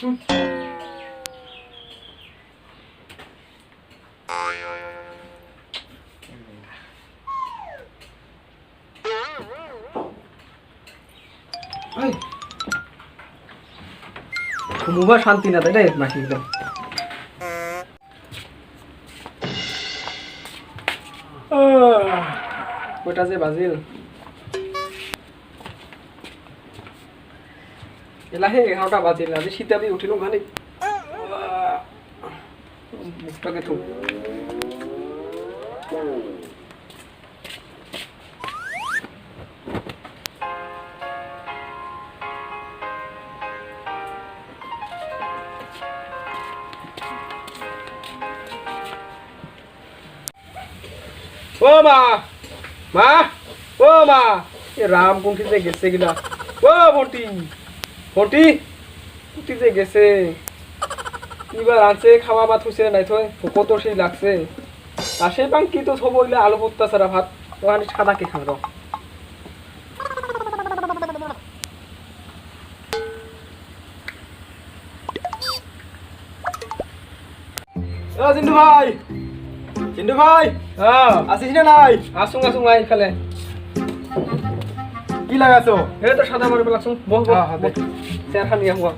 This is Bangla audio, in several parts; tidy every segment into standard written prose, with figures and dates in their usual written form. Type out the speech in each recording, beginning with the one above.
ঘুমোবার শান্তি না, তাই না? মাটি একদম কয়টা যে বাজিল এলাহে 11টা বাজিল। আজি শীতাবি উঠিল খালি মুখটাকে থুক। ও মা, মা, ও মা, এ রাম কোনটিতে গেছে কিনা? ও বন্টি, বন্টি কোনটিতে গেছে? এবার আছে খাওয়া ভাত হয়েছে নাই থই কত সেই লাগছে। আর সেই পাং কি তো সব হইলে আলু ভর্তা ছাড়া ভাত ওখানে সাদা কে খাবো। ও জিন্দু ভাই, জিন্দু ভাই, হ্যাঁ আসিস না নাই? আসুন আসুন ভাই খালে। কি লাগাছো? এই তো সাদা মারবে লাগছুন। বহ বহ চেয়ার খান নিয়ে হুয়া।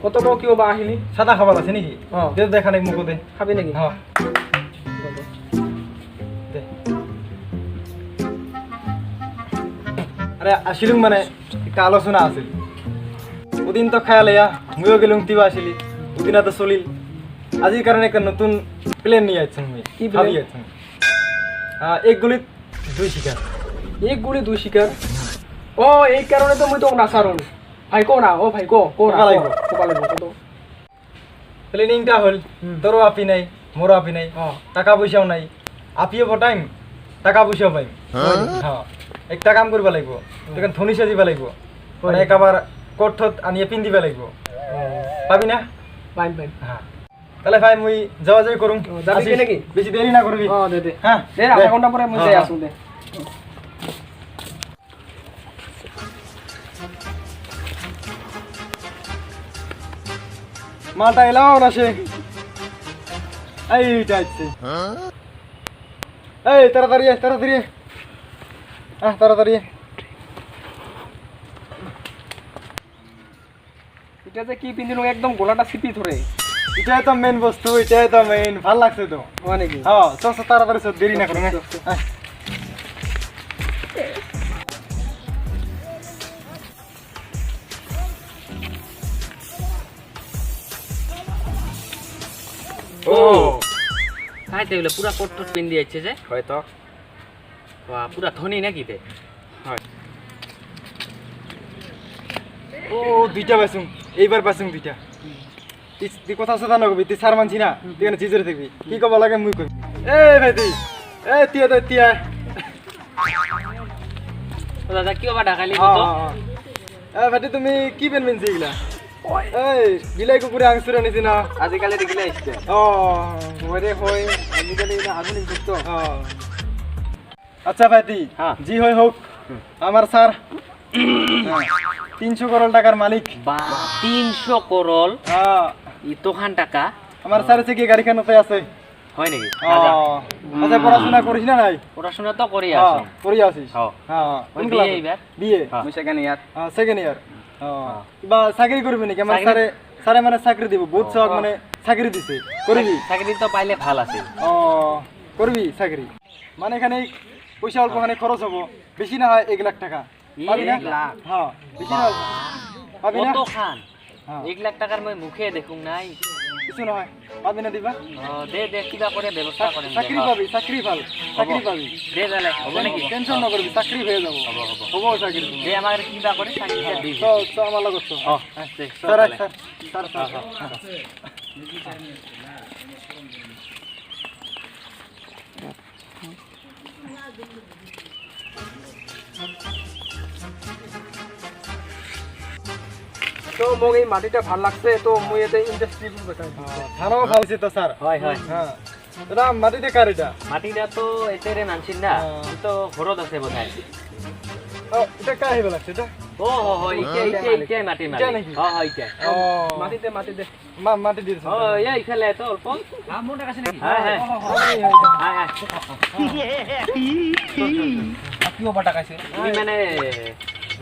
কত বড় কি বা আহিলি? সাদা খাবার আছে নাকি? দে দেখা নাই মুখ দে। খাবি নাকি? হ্যাঁ দে। আরে আসিলুম মানে একটা আলোচনা আছিল। ওদিন তো খায়াল ইয়া মুইও গেলুম তিবা আসিলি। ওদিন তো চলিল। আজির কারণে একটা নতুন প্ল্যান নিয়ে আইছেন মুই। কি ভাবি আইছেন? এক গুলিত দুই শিকার। এক গুলি দুই শিকার। ও এই কারণে তো মুই তো না সারুন। ভাই কো না, ও ভাই কো কো না লাগবো। কোপা লাগবো কত? প্ল্যানিংটা হল তোরও আপি নাই, মোরও আপি নাই, টাকা পয়সাও নাই। আপিও পটাইম, টাকা পয়সাও পাইম। হ্যাঁ একটা কাম করবা লাগবো, তখন ধনী সাজিবা লাগবো, মানে একেবারে কঠত আনিয়ে পিন্দিবা লাগবো। পাবি না? পাইম পাইম। হ্যাঁ তাহলে ভাই মুই যাওয়া যাই করুম। যাবি কি নাকি? বেশি দেরি না করবি। দে দে। হ্যাঁ দে আধা ঘন্টা পরে মুই যাই আসুন দে। মালটা এলাও না সে। এইটা আছে। এই তাড়াতাড়ি তাড়াতাড়ি তাড়াতাড়ি। এটা যে কি পিন্দিল একদম গোলাটা সিপি ধরে। এটাই তো মেন বস্তু, এটাই তো মেন। ভাল লাগছে তো। হয় নাকি? হ্যাঁ চল তাড়াতাড়ি চল, দেরি না করুন। ও কাই তে পুরা কোট পিন দিয়েছে যে হয়তো বাহ পুরা ধনী নাকি তে হয়। ও দুইটা বাসুম, এইবার বাসুম দুইটা। তুই কথা সাদা নকবি, তুই সার মানছি না, তুই কেন চিজরে থাকবি। কি কব লাগে মুই কবি। এ ভাই তুই তিয়া তো তিয়া। ও দাদা কি বাবা ঢাকালি হ্যাঁ তো হ্যাঁ ভাই তুমি কি পেন মেনছি এগুলা? এই বিলাই কুকুরে আংসুর আনিছি না আজিকালি দেখিলে আসছে। ও ওরে হয় আজিকালি আধুনিক যুগ তো। আচ্ছা ভাইতি, হ্যাঁ। জি হয় হোক, আমার স্যার 300 করোড় টাকার মালিক। বা 300 করোল হ্যাঁ ইতোখান টাকা আমার স্যার হচ্ছে কি গাড়ি খানোতে আছে। হয় নাকি আচ্ছা পড়াশোনা করিস না নাই? পড়াশোনা তো করি হ্যাঁ আছো করি আছিস। হ্যাঁ হ্যাঁ ওই কোন বিয়ে ক্লাসে? এবার বিয়ে। হ্যাঁ। মুই সেখানে ইয়ার সেকেন্ড ইয়ার। বা চাকরি করবি নাকি? আমার স্যারে স্যারে মানে চাকরি দিব, বহুত শখ মানে চাকরি দিছে। করবি? চাকরি তো পাইলে ভাল আছে ও করবি চাকরি? মানে এখানে পয়সা অল্প খানে খরচ হবো, বেশি না হয় 1 লাখ টাকা। পাবি না? 1 লাখ? হ্যাঁ বেশি না হয়। পাবি না? কত খান হ্যাঁ 1 লাখ টাকার মই মুখে দেখুন নাই কিছু নহয়, পাবি না দিবা? দে দে কিবা করে ব্যবস্থা করেন চাকরি পাবি, চাকরি পাবি, চাকরি পাবি। দে তাহলে হবে নাকি টেনশন না করবি, চাকরি হয়ে যাবো। হবো চাকরি। দে আমার কিবা করে চাকরিটা দিবি তো আমার লগত তো। আচ্ছা স্যার স্যার স্যার স্যার। তো মোক এই মাটিটা ভাল লাগছে তো মুই এতে ইন্ডাস্ট্রি বেটাই। ধানও ভালছে তো স্যার। হয় হয় হ্যাঁ দাদা মাটিতে কার এটা? মাটিটা তো এতেরে নানছিন না তো ঘরত আছে বোধহয় ও এটা কার হইব লাগছে এটা? ও হো হো ইকে মাটি ইটা নাকি? হ্যাঁ হ্যাঁ ইকে ও মাটিতে মাটিতে মাটি দিয়েছে। ও এই খেলে তো অল্প আমুনটা কাছে নাকি হ্যাঁ হ্যাঁ হ্যাঁ কিও বাটা খাইছে তুমি মানে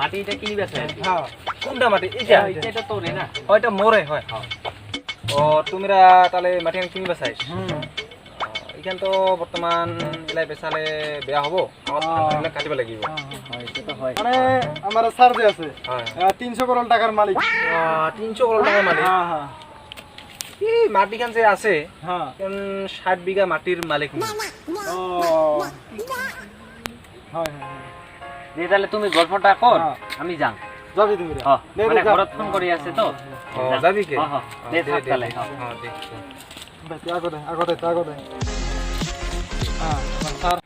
মাটিটা কিনি বেছে হ্যাঁ কোনটা মাটি এটা এটা তো রে না হয়তো মোরে হয় ও তুমিরা তাহলে মাটি কিনিবা চাই এখান তো বর্তমান এলাই পেছালে বেয়া হব আমার কাটিব লাগিব হয় এটা তো হয় মানে আমার স্যার যে আছে হয় 300 করোড় টাকার মালিক। 300 করোড় টাকা মালিক হ্যাঁ হ্যাঁ এই মাটিখান যে আছে হ্যাঁ 60 বিঘা মাটির মালিক ও হয় হয় যে তাহলে তুমি গল্পটা কর হ্যাঁ। আমি যাম যাবি তুমি রে? হ্যাঁ দে, মানে যা। ঘরত ফোন করি আছে তো যাবি কে হ্যাঁ দে থাক তাহলে হ্যাঁ দে আগতে হ্যাঁ স্যার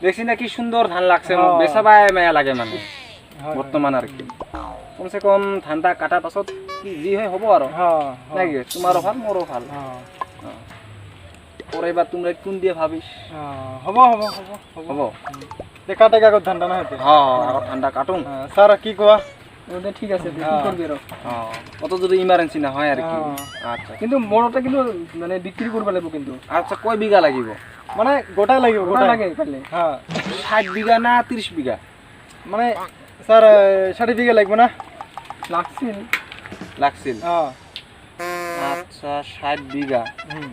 দেখছি না কি সুন্দর ধান লাগছে মোক বেচাবাই মায়া লাগে মানে হয়, বর্তমান আর কি কমসে কম ধানটা কাটার পাছত কি যি হয় হ'ব আৰু হ্যাঁ নাকি তোমারও ভাল মোরও ভাল হ্যাঁ পরে এবার তোমরা কোন দিয়ে ভাবিস হব হব হব হব হ'ব দেখা টাকা কত ধানটা না হতে হ্যাঁ আগত ঠান্ডা কাটুন স্যার কি কোয়া? ওটা ঠিক আছে তুই কি করবি অত যদি ইমার্জেন্সি না হয় আর কি হ্যাঁ। আচ্ছা কিন্তু মোরটা কিন্তু মানে বিক্রি করব লাগবে কিন্তু আচ্ছা কয় বিঘা লাগিব মানে গোটাই লাগিব ওটা গোটাই লাগে খালি হ্যাঁ 60 বিঘা না 30 বিঘা মানে স্যার 60 বিঘা লাগবে না? লাগছিল লাগছিল হ্যাঁ আচ্ছা 60 বিঘা হুম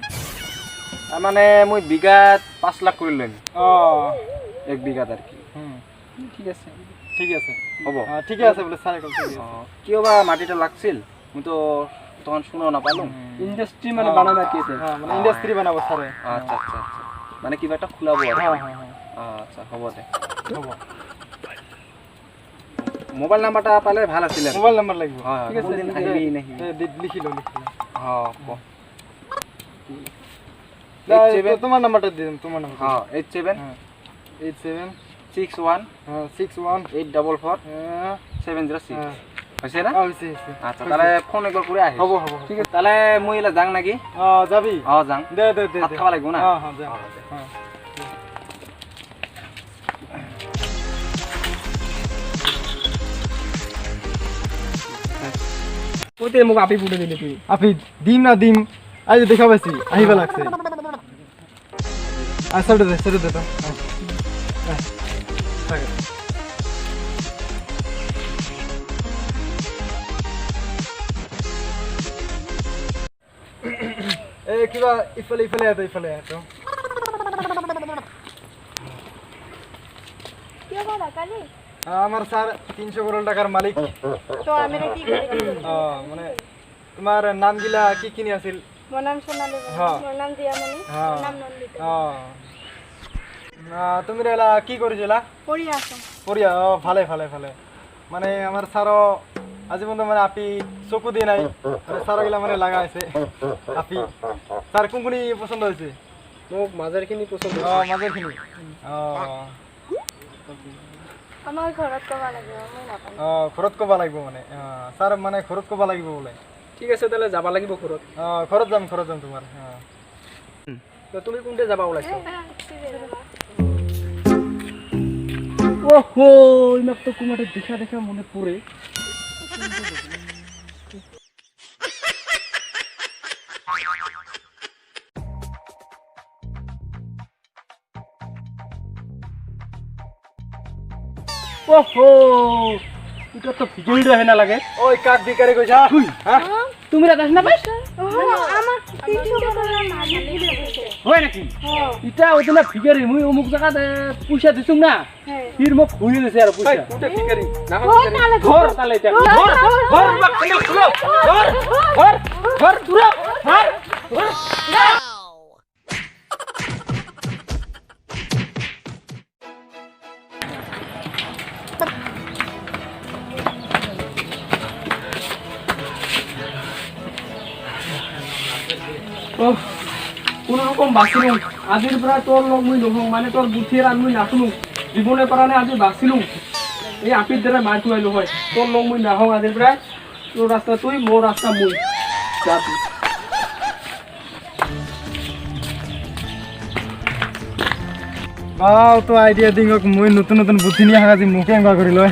মানে মই বিঘাত 5 লাখ করে লইম ও 1 বিঘাত আর কি হুম ঠিক আছে ঠিক আছে হ'ব ঠিক আছে বলে স্যার কল ঠিক আছে কিয় বা মাটিটা লাগছিল মই তো তখন শুনো না পালুম ইন্ডাস্ট্রি মানে বানানো কি আছে হ্যাঁ মানে ইন্ডাস্ট্রি বানাবো স্যার। আচ্ছা আচ্ছা আচ্ছা মানে কিবা একটা খোলাব আর হ্যাঁ হ্যাঁ আচ্ছা হ'ব দে হব মোবাইল নাম্বারটা পালে ভাল আছিল আর মোবাইল নাম্বার লাগবে। হ্যাঁ ঠিক আছে, কোনদিন আহিবি নাহি লিখি লো হ্যাঁ তোমার নাম্বারটা দিন তোমার নাম্বার হ্যাঁ 87 হ্যাঁ 87 61 হ্যাঁ 61 844 হ্যাঁ 706 হ্যাঁ হয়েছে না হইছে হইছে আচ্ছা তাহলে ফোন একবার করে আহি হব হব ঠিক আছে তাহলে মই এলা যাং নাকি যাবি যাং দে দে দে ভাত খাওয়া লাগবো না হ্যাঁ হ্যাঁ যা হ্যাঁ কইতে মোক আপি পুটে দিলি তুই আপনি দিম না দিম আজ দেখা পাইছি আহিবা লাগছে আচ্ছা সেটা দে তো কিবা ইফালে ইফালে এতো কিয় বাবা কালি আমার স্যার 300 করোড় টাকার মালিক। তো আমি কি করি মানে তোমার নাম গিলা কি কিনি আছিল? মোর নাম সোনালি হ্যাঁ। মোর নাম দিয়ামণি হ্যাঁ। মোর নাম নন্দিতা তুমি এলা কি করেছিলা? পড়ি আসো পড়িয়া ভালে ভালে ভালে মানে আমার স্যারও আজি পর্যন্ত মানে আপি চকু দিয়ে নাই মানে স্যার গিলা মানে লাগা আছে আপি স্যার কোনগুলি পছন্দ হয়েছে? মোক মাজারখিনি পছন্দ মাঝের খিনি আমার ঘৰত কবা লাগিব মই নাপাম ঘৰত কবা লাগিব মানে স্যার মানে ঘৰত কবা লাগিব বলে। ঠিক আছে তাহলে যাবা লাগিব ঘৰত ঘৰত যাম তোমাৰ তো তুমি কোনতে যাবা ওলাইছো ও ওহো ইমাক তো কুমারে দেখা দেখা মনে পড়ে ওহো এটা তো ভিজুই রহে না লাগে ওই কাক বিকারে কইছা হ্যাঁ তুমি রাত না পাইছ আমার 300 টাকা মালিক দিছে হয় নাকি এটা ওইটা না ফিগারি মুই অমুক জায়গাতে পয়সা দিছুম না হ্যাঁ ফির মোক ভুলে দিছে আর পয়সা কোনটা বিকারি না ও তালে ধর তালে এটা ধর ধর বাক খালি খুলো ধর ধর ধর তুরা ধর কোন রকম বাঁচিলুম আজির প্রায় তোর লগ মুই নহং মানে তোর বুথির আর মুই নাচলুম জীবনে পারানে আজি বাঁচিলুম এই আপির দ্বারা মার খুয়াইলো হয় তোর লগ মুই নাহং আজির প্রায় তোর রাস্তা তুই মোর রাস্তা মুই যা তুই তো আইডিয়া দিঙক মই নতুন নতুন বুদ্ধি নিয়ে হাঁজি মুখে এনেকুৱা কৰি লয়